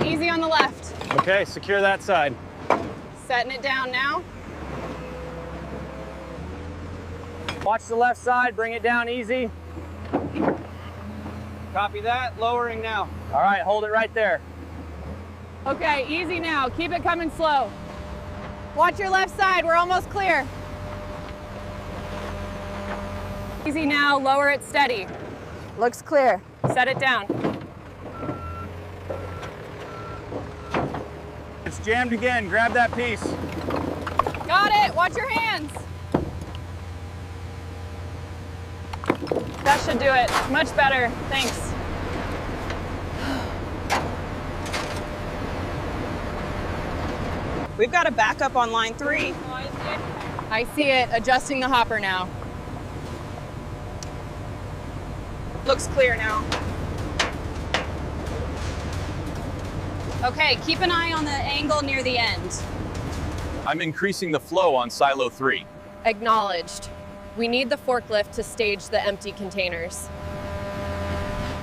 easy on the left. Okay, secure that side. Setting it down now. Watch the left side, bring it down easy. Copy that, lowering now. All right, hold it right there. Okay, easy now. Keep it coming slow. Watch your left side, we're almost clear. Easy now, lower it steady. Looks clear. Set it down. It's jammed again, grab that piece. Got it, watch your hands. That should do it. Much better, thanks. We've got a backup on line 3. I see it, adjusting the hopper now. Looks clear now. Okay, keep an eye on the angle near the end. I'm increasing the flow on silo 3. Acknowledged. We need the forklift to stage the empty containers.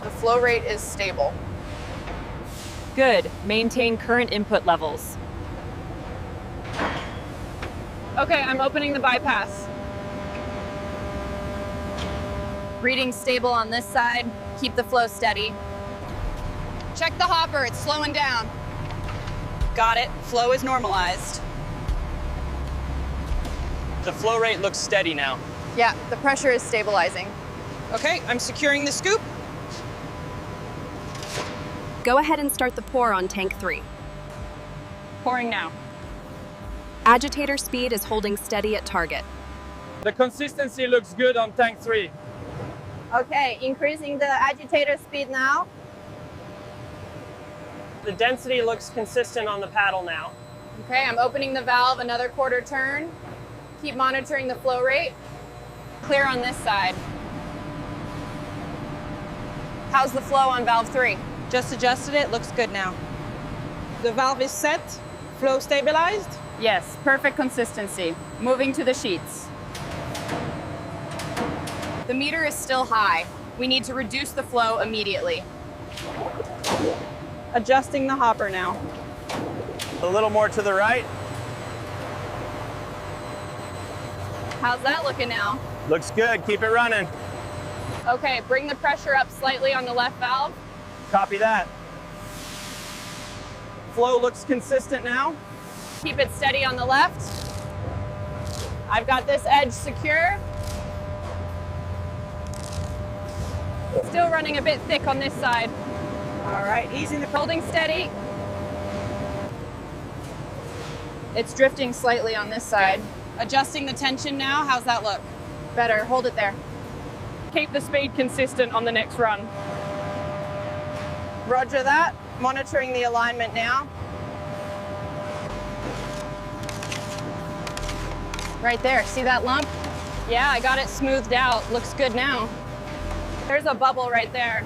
The flow rate is stable. Good. Maintain current input levels. Okay, I'm opening the bypass. Reading stable on this side. Keep the flow steady. Check the hopper, it's slowing down. Got it. Flow is normalized. The flow rate looks steady now. Yeah, the pressure is stabilizing. Okay, I'm securing the scoop. Go ahead and start the pour on tank 3. Pouring now. Agitator speed is holding steady at target. The consistency looks good on tank 3. Okay, increasing the agitator speed now. The density looks consistent on the paddle now. Okay, I'm opening the valve another quarter turn. Keep monitoring the flow rate. Clear on this side. How's the flow on valve 3? Just adjusted it, looks good now. The valve is set, flow stabilized. Yes, perfect consistency. Moving to the sheets. The meter is still high. We need to reduce the flow immediately. Adjusting the hopper now. A little more to the right. How's that looking now? Looks good, keep it running. Okay, bring the pressure up slightly on the left valve. Copy that. Flow looks consistent now. Keep it steady on the left. I've got this edge secure. Still running a bit thick on this side. All right, easing the Holding steady. It's drifting slightly on this side. Adjusting the tension now. How's that look? Better, hold it there. Keep the speed consistent on the next run. Roger that. Monitoring the alignment now. Right there, see that lump? Yeah, I got it smoothed out. Looks good now. There's a bubble right there.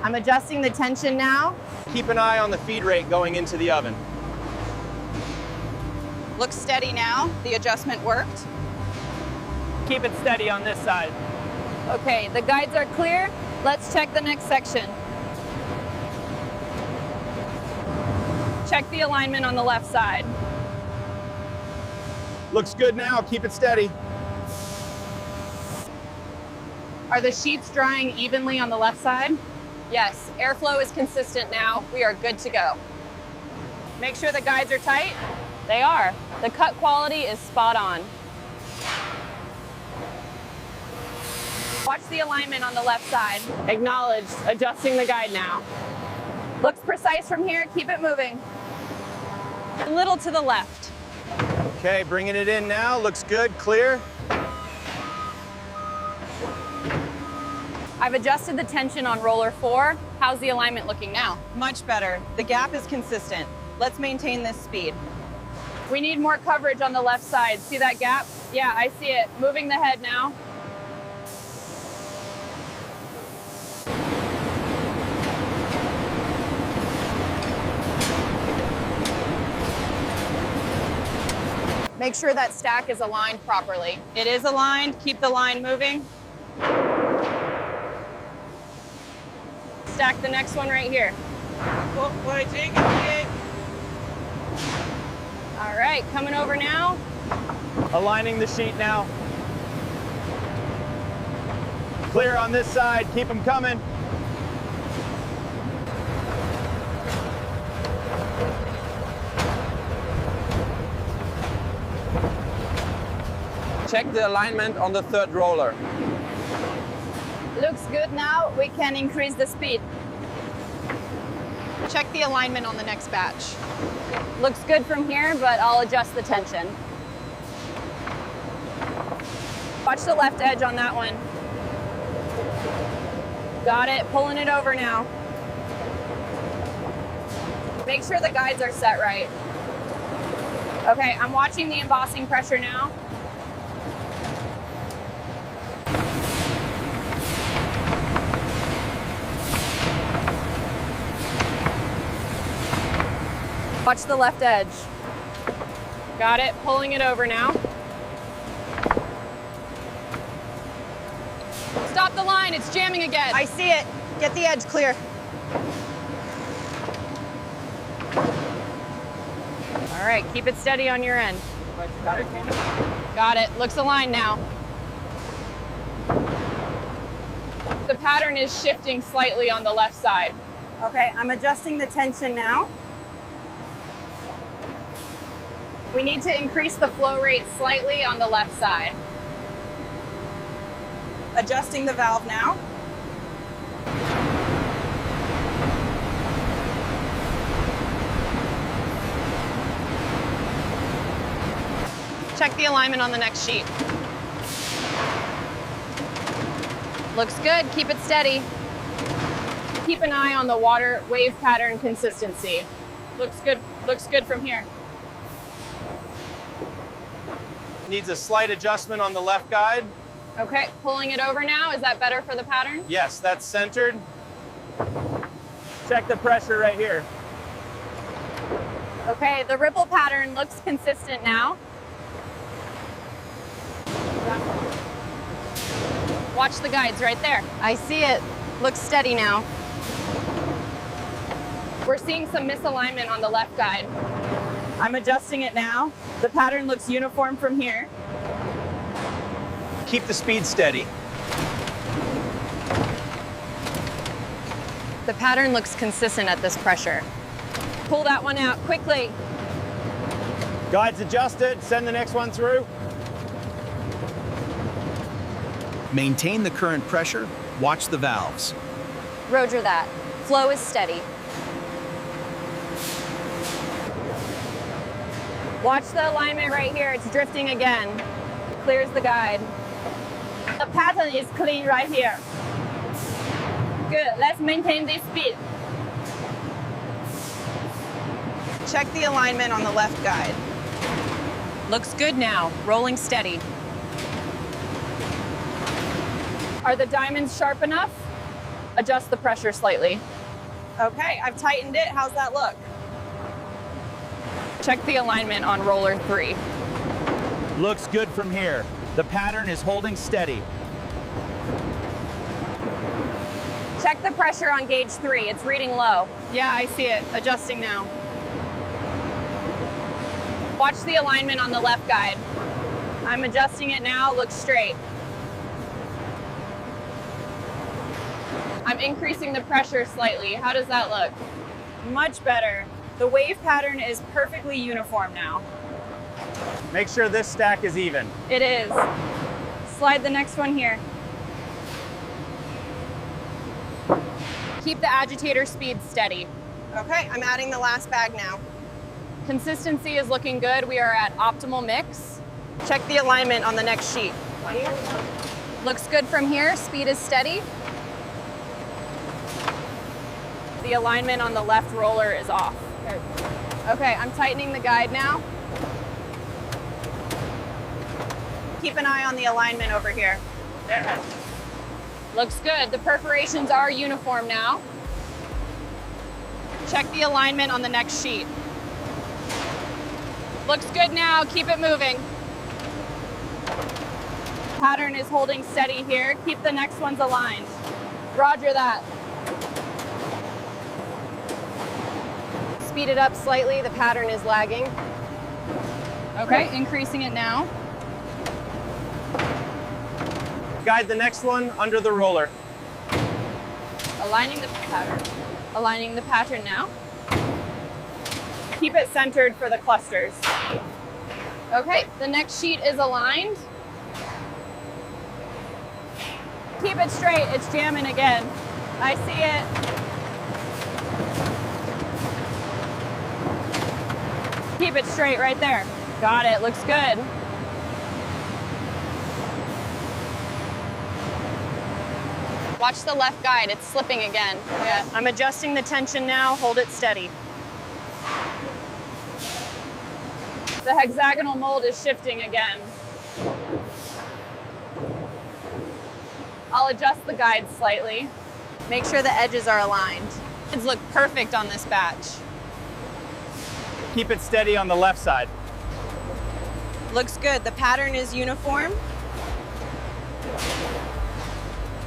I'm adjusting the tension now. Keep an eye on the feed rate going into the oven. Looks steady now. The adjustment worked. Keep it steady on this side. Okay, the guides are clear. Let's check the next section. Check the alignment on the left side. Looks good now, keep it steady. Are the sheets drying evenly on the left side? Yes, airflow is consistent now. We are good to go. Make sure the guides are tight. They are. The cut quality is spot on. Watch the alignment on the left side. Acknowledged. Adjusting the guide now. Looks precise from here. Keep it moving. A little to the left. Okay, bringing it in now, looks good, clear. I've adjusted the tension on roller 4. How's the alignment looking now? Much better. The gap is consistent. Let's maintain this speed. We need more coverage on the left side. See that gap? Yeah, I see it. Moving the head now. Make sure that stack is aligned properly. It is aligned. Keep the line moving. stack the next one right here. Oh, waiting. Okay. All right, coming over now. Aligning the sheet now. Clear on this side, keep them coming. Check the alignment on the third roller. Looks good now. We can increase the speed. Check the alignment on the next batch. Looks good from here, but I'll adjust the tension. Watch the left edge on that one. Got it, pulling it over now. Make sure the guides are set right. Okay, I'm watching the embossing pressure now. Watch the left edge. Got it, pulling it over now. Stop the line, it's jamming again. I see it. Get the edge clear. All right, keep it steady on your end. Got it, looks aligned now. The pattern is shifting slightly on the left side. Okay, I'm adjusting the tension now. We need to increase the flow rate slightly on the left side. Adjusting the valve now. Check the alignment on the next sheet. Looks good, keep it steady. Keep an eye on the water wave pattern consistency. Looks good from here. Needs a slight adjustment on the left guide. Okay, pulling it over now. Is that better for the pattern? Yes, that's centered. Check the pressure right here. Okay, the ripple pattern looks consistent now. Watch the guides right there. I see it. Looks steady now. We're seeing some misalignment on the left guide. I'm adjusting it now. The pattern looks uniform from here. Keep the speed steady. The pattern looks consistent at this pressure. Pull that one out quickly. Guides adjusted, send the next one through. Maintain the current pressure, watch the valves. Roger that. Flow is steady. Watch the alignment right here. It's drifting again. Clears the guide. The pattern is clean right here. Good. Let's maintain this speed. Check the alignment on the left guide. Looks good now. Rolling steady. Are the diamonds sharp enough? Adjust the pressure slightly. Okay, I've tightened it. How's that look? Check the alignment on roller 3. Looks good from here. The pattern is holding steady. Check the pressure on gauge 3. It's reading low. Yeah, I see it. Adjusting now. Watch the alignment on the left guide. I'm adjusting it now. Looks straight. I'm increasing the pressure slightly. How does that look? Much better. The wave pattern is perfectly uniform now. Make sure this stack is even. It is. Slide the next one here. Keep the agitator speed steady. Okay, I'm adding the last bag now. Consistency is looking good. We are at optimal mix. Check the alignment on the next sheet. Looks good from here. Speed is steady. The alignment on the left roller is off. Okay, I'm tightening the guide now. Keep an eye on the alignment over here. Looks good. The perforations are uniform now. Check the alignment on the next sheet. Looks good now. Keep it moving. Pattern is holding steady here. Keep the next ones aligned. Roger that. speed it up slightly. The pattern is lagging. Okay, increasing it now. Guide the next one under the roller. Aligning the pattern. Aligning the pattern now. Keep it centered for the clusters. Okay, the next sheet is aligned. Keep it straight, it's jamming again. I see it. Keep it straight right there. Got it, looks good. Watch the left guide, it's slipping again. Yeah. I'm adjusting the tension now, hold it steady. The hexagonal mold is shifting again. I'll adjust the guide slightly. Make sure the edges are aligned. It looks perfect on this batch. Keep it steady on the left side. Looks good. The pattern is uniform.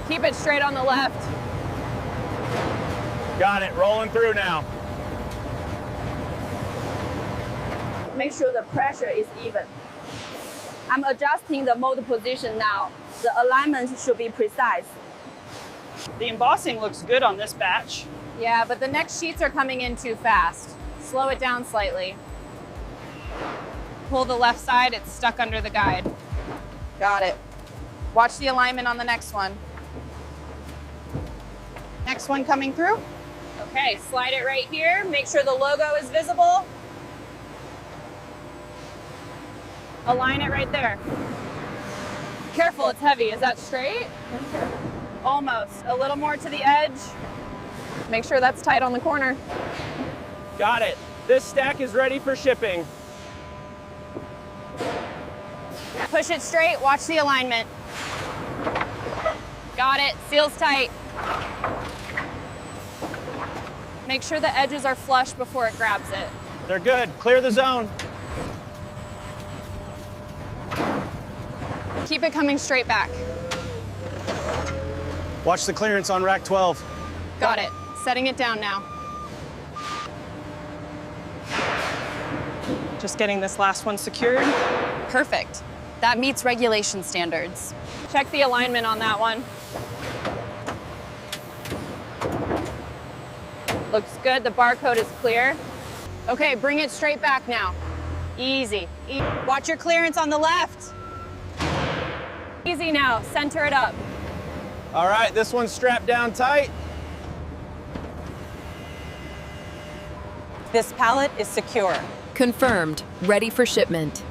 Keep it straight on the left. Got it, rolling through now. Make sure the pressure is even. I'm adjusting the mold position now. The alignment should be precise. The embossing looks good on this batch. Yeah, but the next sheets are coming in too fast. Slow it down slightly. Pull the left side, it's stuck under the guide. Got it. Watch the alignment on the next one. Next one coming through. Okay, slide it right here. Make sure the logo is visible. Align it right there. Careful, it's heavy. Is that straight? Almost. A little more to the edge. Make sure that's tight on the corner. Got it. This stack is ready for shipping. Push it straight, watch the alignment. Got it, seals tight. Make sure the edges are flush before it grabs it. They're good, clear the zone. Keep it coming straight back. Watch the clearance on rack 12. Got it, setting it down now. Just getting this last one secured. Perfect. That meets regulation standards. Check the alignment on that one. Looks good, the barcode is clear. Okay, bring it straight back now. Easy. Watch your clearance on the left. Easy now, center it up. All right, this one's strapped down tight. This pallet is secure. Confirmed. Ready for shipment.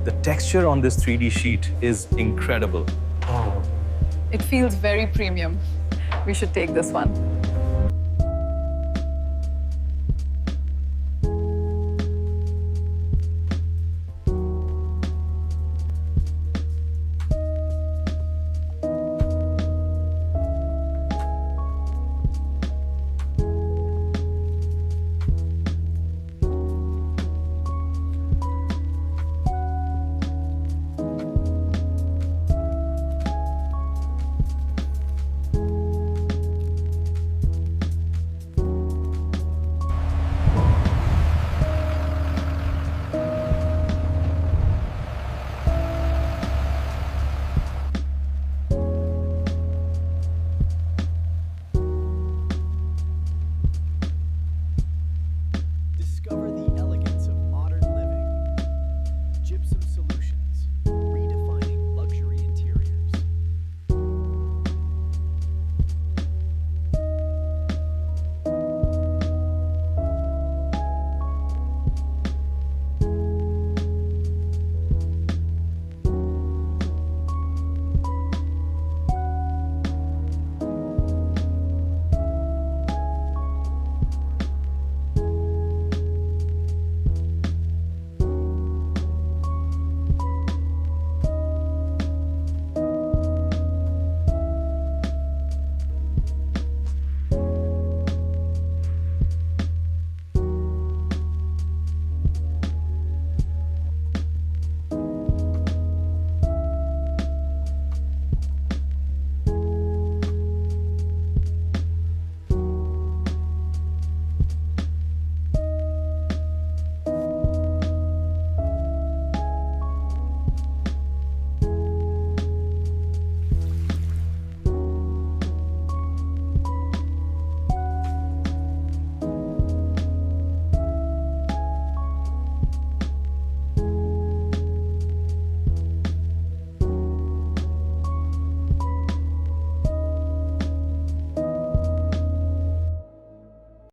The texture on this 3D sheet is incredible. It feels very premium. We should take this one.